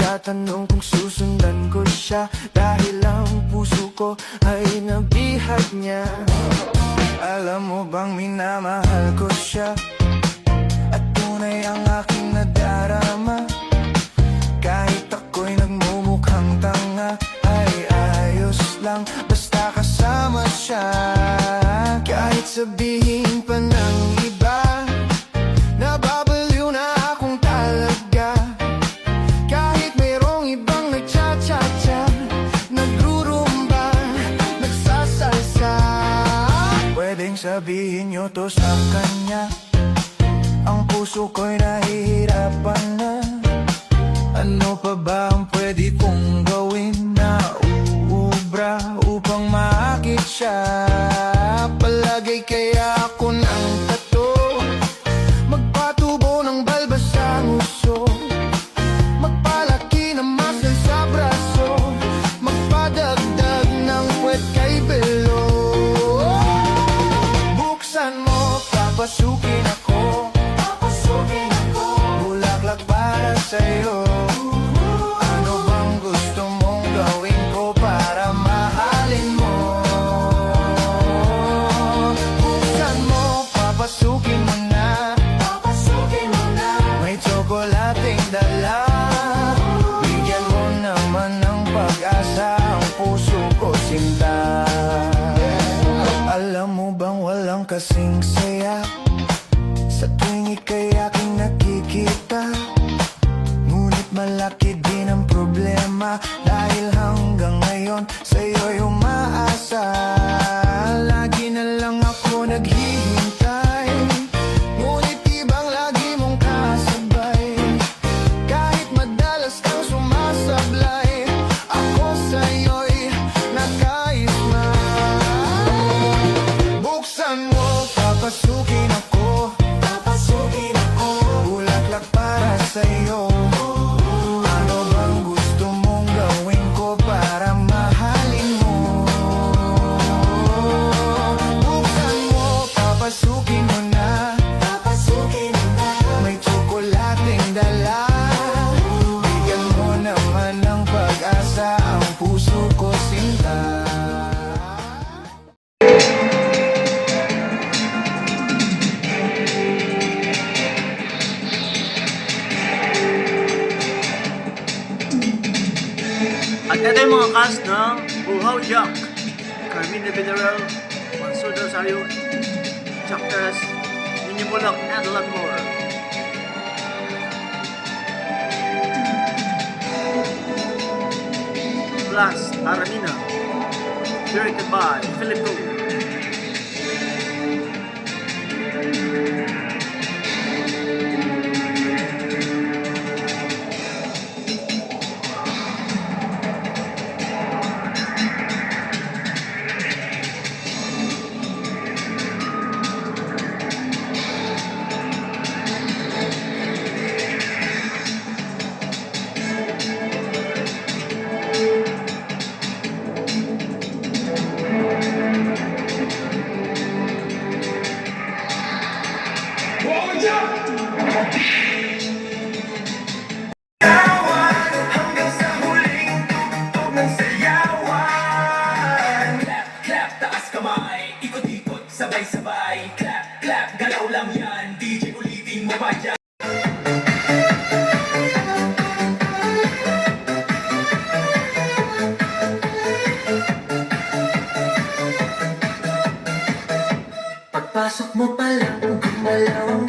nagtatanong kung susundan ko siya, dahil ang puso ko ay nabihag niya. Alam mo bang minamahal ko siya, at tunay ang aking nadarama. Kahit ako'y nagmumukhang tanga, ay ayos lang basta kasama siya. Kahit sabihin pa ng iba, nababaliw na akong talaga. Kahit mayroong ibang nagcha-cha-cha, nagrurumba, nagsasalsa. Pwedeng sabihin nyo to sa kanya, ang puso ko'y nahihirapan na. Ano pa ba ang pwede kong gawin na uubra upang maakit siya? Palagay kaya ako ng tato, magpatubo ng balbas sa nguso, magpalaki ng muscle sa braso, magpadagdag ng puwet kay belo. Buksan mo, papasukin ako, bulaklak para sa'yo. Ano bang gusto mong gawin ko para mahalin mo? Buksan mo, papasukin mo na, may tsokolating dala. Bigyan mo naman ng pag-asa ang puso ko, sinta. Alam mo bang walang kasing saya sa tuwing ika'y aking nakikita? Ngunit malaki din ang problema, dahil hanggang ngayon sa'yo'y umaasa. Lagi na lang ako naghihintay, ngunit ibang lagi mong kasabay. Kahit madalas kang sumasablay, ako sa'yo'y nakaisma. Buksan mo, papasukin ako, bulaklak para sa'yo. Ano bang gusto mong gawin ko para mahalin mo? Buksan mo, papasukin mo na, may tsokolating dala. Bigyan mo naman ng pag-asa ang puso ko, sinta. At ito yung mga cast ng Buhaw Jack, Carmine Villarreal, Mansour Rosario, Jack Teres, Nini Mulak, and a lot more. Plus, Aramina, directed by Philip Gould. Hanggang sa huling tugtog ng sayawan. Clap, clap, taas kamay, ikot-ikot, sabay-sabay. Clap, clap, galaw lang yan, DJ ulitin mo pa dyan. Pagpasok mo pa lang, gumalaw ang